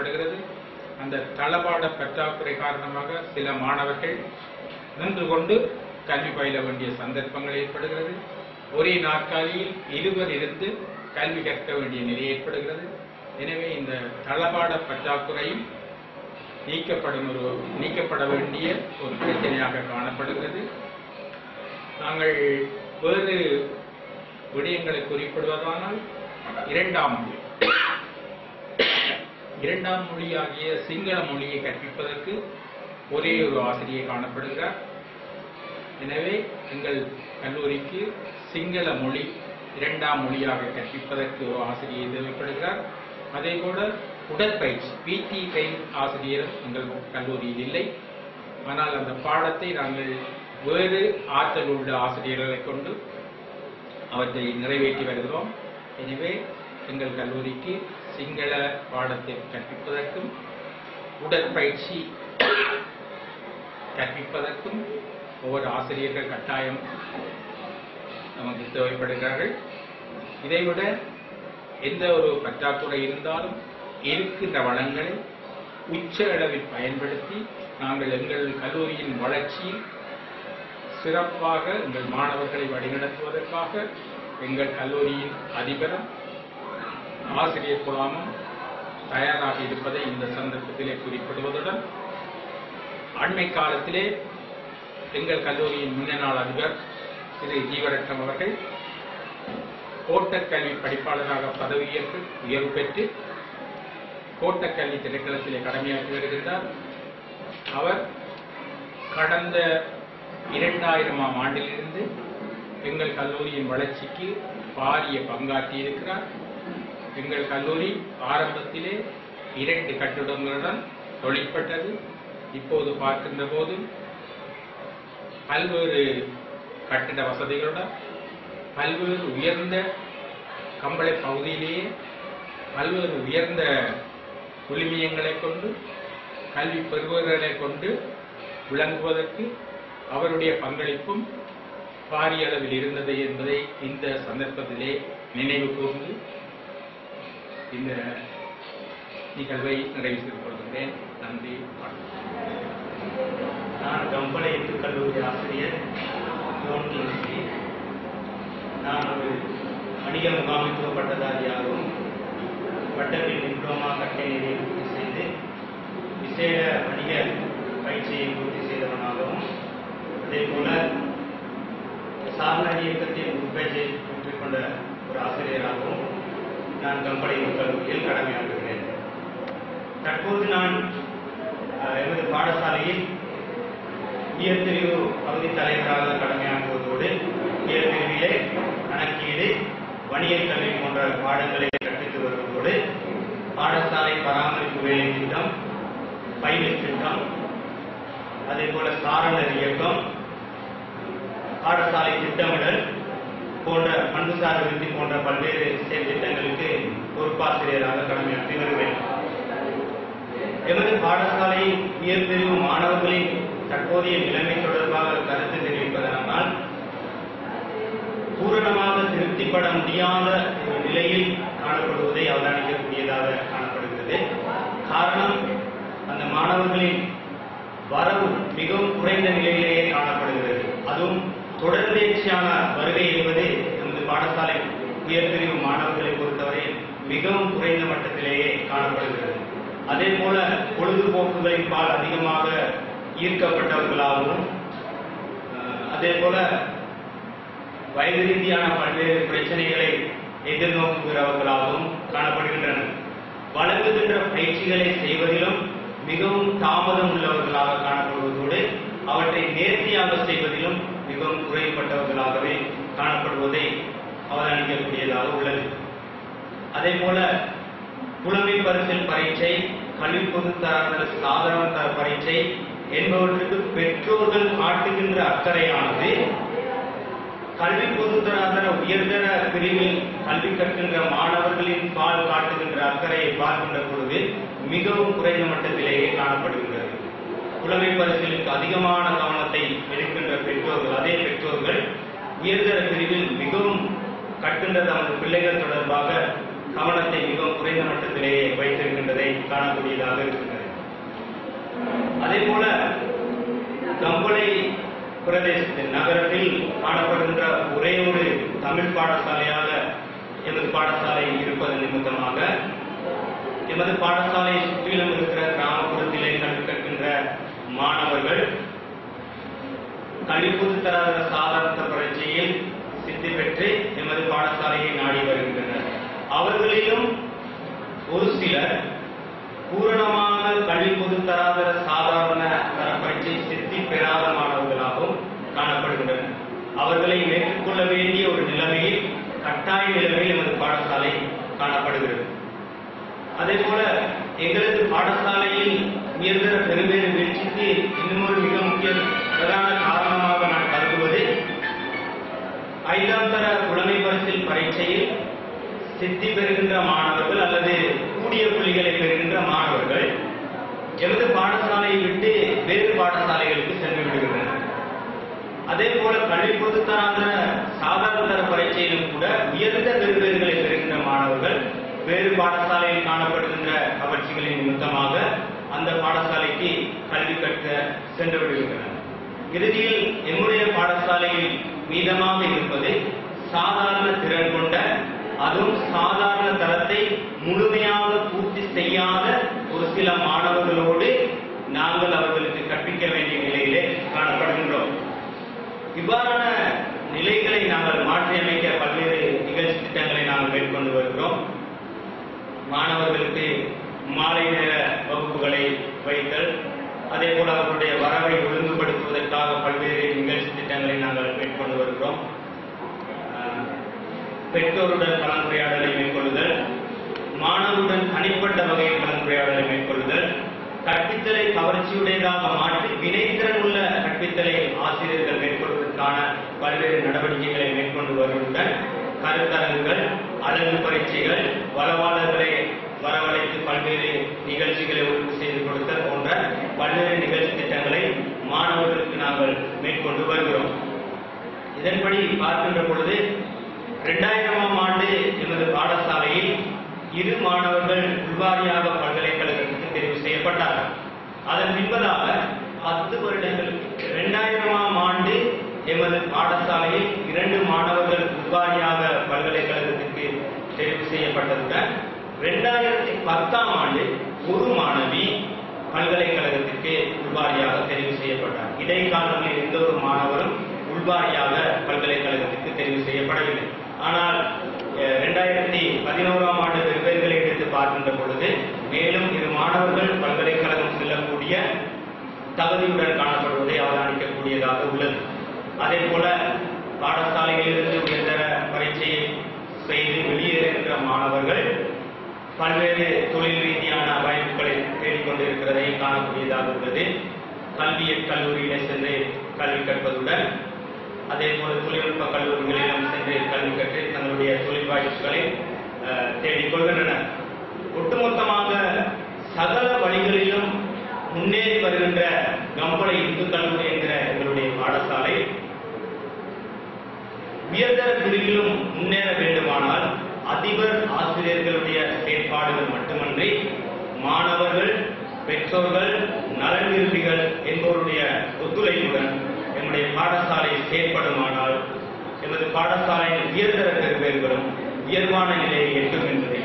காணப்படுகிறது. அந்த தளபாட பற்றாக்குறை காரணமாக சில மாணவர்கள் நின்று கொண்டு கல்வி பயில வேண்டிய சந்தர்ப்பங்கள் ஏற்படுகிறது. ஒரே நாற்காலியில் இருவர் இருந்து கல்வி கற்க வேண்டிய நிலை ஏற்படுகிறது. எனவே இந்த தளபாட பற்றாக்குறையும் நீக்கப்பட வேண்டிய ஒரு பிரச்சனையாக காணப்படுகிறது. நாங்கள் வேறு விடயங்களை குறிப்பிடுவதானால் இரண்டாம் மொழியாகிய சிங்கள மொழியை கற்பிப்பதற்கு ஒரே ஒரு ஆசிரியர் காணப்படுகிறார். எனவே எங்கள் கல்லூரிக்கு சிங்கள மொழி இரண்டாம் மொழியாக கற்பிப்பதற்கு ஒரு ஆசிரியர் தேவைப்படுகிறார். அதேபோல உடற்பயிற்சி PT ட்ரெயின் ஆசிரியரும் எங்கள் கல்லூரியில் இல்லை. ஆனால் அந்த பாடத்தை நாங்கள் வேறு ஆற்றல் உள்ள ஆசிரியர்களை கொண்டு அவற்றை நிறைவேற்றி வருகிறோம். எனவே எங்கள் கல்லூரிக்கு சிங்கள பாடத்தை கற்பிப்பதற்கும் உடற்பயிற்சி கற்பிப்பதற்கும் ஒவ்வொரு ஆசிரியர்கள் கட்டாயம் நமக்கு தேவைப்படுகிறார்கள். இதைவிட எந்த ஒரு பற்றாக்குறை இருந்தாலும் இருக்கின்ற வளங்களை உச்ச அளவில் பயன்படுத்தி நாங்கள் எங்கள் கல்லூரியின் வளர்ச்சியில் சிறப்பாக எங்கள் மாணவர்களை வழிநடத்துவதற்காக எங்கள் கல்லூரியின் அதிபரும் ஆசிரியர் குழாமும் தயாராக இருப்பதை இந்த சந்தர்ப்பத்திலே குறிப்பிடுவதுடன் அண்மை காலத்திலே எங்கள் கல்லூரியின் முன்னாள் அதிபர் திரு ஜீவரட்னம் அவர்கள் கோட்டக்கல்வி படிப்பாளராக பதவியேற்று உயர்வு பெற்று கோட்டக்கல்வி திணைக்களத்திலே கடமையாற்றி வருகின்றார். அவர் கடந்த 2000ஆம் ஆண்டிலிருந்து எங்கள் கல்லூரியின் வளர்ச்சிக்கு பாரிய பங்காற்றி இருக்கிறார். எங்கள் கல்லூரி ஆரம்பத்திலே 2 கட்டிடங்களுடன் தொழிற்பட்டது. இப்போது பார்க்கின்ற போது பல்வேறு கட்டிட வசதிகளுடன் பல்வேறு உயர்ந்த கம்பளை பகுதியிலேயே பல்வேறு உயர்ந்த குழுமியங்களை கொண்டு கல்வி பெறுபவர்களை கொண்டு விளங்குவதற்கு அவருடைய பங்களிப்பும் பாரிய அளவில் இருந்தது என்பதை இந்த சந்தர்ப்பத்திலே நினைவு கூர்ந்து இந்த நிகழ்வை நிறைவு செய்து கொள்கிறேன். நன்றி. நான் கம்பளை இந்து கல்லூரி ஆசிரியர். நான் ஒரு வணிக முகாமைத்துவ பட்டதாரியாகவும் பட்டத்தில் டிப்ளோமா கட்டளையை பூர்த்தி செய்து விசேட வணிக பயிற்சியை பூர்த்தி செய்தவனாகவும் அதேபோல சாதனை இயக்கத்தின் உற்பேச்சை பெற்றுக்கொண்ட ஒரு ஆசிரியராகவும் நான் கம்பளை கல்லூரியில் கடமையாற்றுகிறேன். தற்போது நான் எமது பாடசாலையில் உயர்பிரிவு பகுதி தலைவராக கடமையாற்றுவதோடு உயர்பிரிவிலே கணக்கீடு வணிகக் கல்வி போன்ற பாடங்களை கற்பித்து வருவதோடு பாடசாலை பராமரிப்பு வேலை திட்டம், பயிற்சி திட்டம், அதேபோல சாரணர் இயக்கம், பாடசாலை திட்டமிடல் போன்ற பண்புசார் விருத்தி போன்ற பல்வேறு செயல் திட்டங்களுக்கு பொறுப்பாசிரியராக கடமையாற்றி வருவேன். எமது பாடசாலை உயர்பிரிவு மாணவர்களின் தற்போதைய நிலைமை தொடர்பாக கருத்து தெரிவிப்பதனால் பூரணமாக திருப்திப்பட முடியாத ஒரு நிலையில் காணப்படுவதை அவதானிக்கக்கூடியதாக காணப்படுகிறது. காரணம், அந்த மாணவர்களின் வரவு மிகவும் குறைந்த நிலையிலேயே காணப்படுகிறது. அதுவும் தொடர்ந்தேர்ச்சியான வருகை என்பது நமது பாடசாலை உயர்பிரிவு மாணவர்களை பொறுத்தவரை மிகவும் குறைந்த மட்டத்திலேயே காணப்படுகிறது. அதே போல பொழுதுபோக்குகளின் பால் அதிகமாக ஈர்க்கப்பட்டவர்களாகவும் அதே போல வயது ரீதியான பல்வேறு பிரச்சனைகளை எதிர்நோக்குகிறவர்களாகவும் காணப்படுகின்றனர். வழங்குகின்ற பயிற்சிகளை செய்வதிலும் மிகவும் தாமதம் உள்ளவர்களாக காணப்படுவதோடு அவற்றை நேர்த்தியாக செய்வதிலும் மிகவும் குறைப்பட்டவர்களாகவே காணப்படுவதை அவதானிக்கக்கூடியதாக உள்ளது. அதே போல புலமை பரிசில் பரீட்சை, கல்வி பொதுத்தர சாதன தர பரீட்சை என்பவற்றுக்கு பெற்றோர்கள் காட்டுகின்ற அக்கறையானது கல்வி பொதுத்தராதர உயர்தர பிரிவில் கல்வி கற்கின்ற மாணவர்களின் பால் காட்டுகின்ற அக்கறையை பார்க்கின்ற பொழுது மிகவும் குறைந்த மட்டத்திலேயே காணப்படுகின்றது. புலமை பரிசிலுக்கு அதிகமான கவனத்தை எடுக்கின்ற பெற்றோர்கள், அதே பெற்றோர்கள் உயர்தர பிரிவில் மிகவும் கற்கின்ற தமது பிள்ளைகள் தொடர்பாக கவனத்தை மிகவும் குறைந்த மட்டத்திலேயே வைத்திருக்கின்றதை காணக்கூடியதாக இருக்கின்றது. அதே போல கம்பளை பிரதேசத்தின் நகரத்தில் காணப்படுகின்ற ஒரே ஒரு தமிழ் பாடசாலையாக எமது பாடசாலை இருப்பது நிமித்தமாக எமது பாடசாலை சுற்றிலும் இருக்கிற கிராமப்புறத்திலே கல்வி கற்கின்ற மாணவர்கள் கல்விப்பொது தராதர சாதாரண பரீட்சையில் சித்தி பெற்று எமது பாடசாலையை நாடி வருகின்றனர். அவர்களிலும் ஒரு சிலர் பூரணமாக கல்விப்பொது தராதர சாதாரண தர பரீட்சை சித்தி பெறாத மாணவர்களாகவும் காணப்படுகின்றனர். அவர்களை ஏற்றுக்கொள்ள வேண்டிய ஒரு நிலைமையில் கட்டாய நிலைமையில் எமது பாடசாலை காணப்படுகிறது. அதே போல எங்களது பாடசாலையில் உயர்தர பெருவேறு வீழ்ச்சிக்கு இன்னும் ஒரு மிக முக்கிய பிரதான காரணமாக நான் கருதுவது 5ஆம் தர புலமை பரிசில் பரீட்சையில் சித்தி பெறுகின்ற மாணவர்கள் அல்லது கூடிய புள்ளிகளை பெறுகின்ற மாணவர்கள் எமது பாடசாலையை விட்டு வேறு பாடசாலைகளுக்கு சென்று விடுகின்றனர். அதே போல கல்வி பொதுத்தராதர சாதாரண தர பரீட்சையிலும் கூட உயர்ந்த பெறுபேறுகளை பெறுகின்ற மாணவர்கள் வேறு பாடசாலையில் காணப்படுகின்ற கவர்ச்சிகளின் நிமித்தமாக அந்த பாடசாலைக்கு கல்வி கற்க சென்று விடுகின்றனர். இறுதியில் எம்முடைய பாடசாலையில் மீதமாக இருப்பது சாதாரண திறன் கொண்ட, அதுவும் சாதாரண தரத்தை முழுமையாக பூர்த்தி செய்யாத ஒரு சில மாணவர்களோடு நாங்கள் அவர்களுக்கு கற்பிக்க வேண்டிய நிலையிலே காணப்படுகின்றோம். இவ்வாறான நிலைகளை நாங்கள் மாற்றியமைக்க பல்வேறு நிகழ்ச்சி திட்டங்களை நாங்கள் மேற்கொண்டு வருகிறோம். மாணவர்களுக்கு மாலை நேர வகுப்புகளை வைத்தல், அதே போல அவர்களுடைய வரவை ஒழுங்குபடுத்துவதற்காக பல்வேறு நிகழ்ச்சி திட்டங்களை நாங்கள் மேற்கொண்டு வருகிறோம். பெற்றோருடன் கலந்துரையாடலை மேற்கொள்ளுதல், மாணவருடன் தனிப்பட்ட வகையில் கலந்துரையாடலை மேற்கொள்ளுதல், கற்பித்தலை கவர்ச்சியுடையதாக மாற்றி வினைத்திறன் உள்ள கற்பித்தலை ஆசிரியர்கள் மேற்கொள்வதற்கான பல்வேறு நடவடிக்கைகளை மேற்கொண்டு வருவதுடன் கருத்தரங்குகள், அழகு பரீட்சைகள், வளவாளர்களை வரவழைத்து பல்வேறு நிகழ்ச்சிகளை ஒழுங்கு செய்து கொடுத்தல் போன்ற பல்வேறு நிகழ்ச்சி திட்டங்களை மாணவர்களுக்கு நாங்கள் மேற்கொண்டு வருகிறோம். இதன்படி பார்க்கின்ற பொழுது 2000ஆம் ஆண்டு எமது பாடசாலையில் 2 மாணவர்கள் உள்வாரியாக பல்கலைக்கழகத்துக்கு தெரிவு செய்யப்பட்டார்கள். அதன் பின்பதாக 10 வருடங்கள் 2000ஆம் ஆண்டு எமது பாடசாலையில் 2 மாணவர்கள் உள்வாரியாக பல்கலைக்கழகத்திற்கு தெரிவு செய்யப்பட்டதுடன் 2010ஆம் ஆண்டு ஒரு மாணவி பல்கலைக்கழகத்திற்கு உள்வாரியாக தெரிவு செய்யப்பட்டார். இடைக்காலங்களில் எந்த ஒரு மாணவரும் உள்வாரியாக பல்கலைக்கழகத்திற்கு தெரிவு செய்யப்படவில்லை. ஆனால் 2011ஆம் ஆண்டு வெவ்வேறுகளை எடுத்து பார்க்கின்ற பொழுது மேலும் 2 மாணவர்கள் பல்கலைக்கழகம் செல்லக்கூடிய தகுதியுடன் காணப்படுவதை அவதானிக்கக்கூடியதாக உள்ளது. அதே போல பாடசாலைகளிலிருந்து உயர்தர பரீட்சையை செய்து வெளியேறுகின்ற மாணவர்கள் பல்வேறு தொழில் ரீதியான வாய்ப்புகளை தேடிக்கொண்டிருக்கிறதை காணக்கூடியதாக உள்ளது. கல்வியற் கல்லூரியிலே சென்று கல்வி கற்பதுடன் அதே போல தொழில்நுட்ப கல்லூரிகளிலும் சென்று கல்வி கற்று தங்களுடைய தொழில் வாய்ப்புகளை தேடிக்கொள்கின்றனர். ஒட்டுமொத்தமாக சகல வழிகளிலும் முன்னேறி வருகின்ற கம்பளை இந்து கல்லூரி என்கிற எங்களுடைய பாடசாலை உயர்தர பிரிவிலும் முன்னேற வேண்டுமானால் அதிபர் ஆசிரியர்களுடைய செயற்பாடுகள் மட்டுமன்றி மாணவர்கள், பெற்றோர்கள், நலன் விரும்பிகள் என்பவருடைய ஒத்துழைப்புடன் எம்முடைய பாடசாலை செயற்படுமானால் எமது பாடசாலையின் உயர்தர பெறுபேறுகளும் உயர்வான நிலையை எட்டும் என்பதை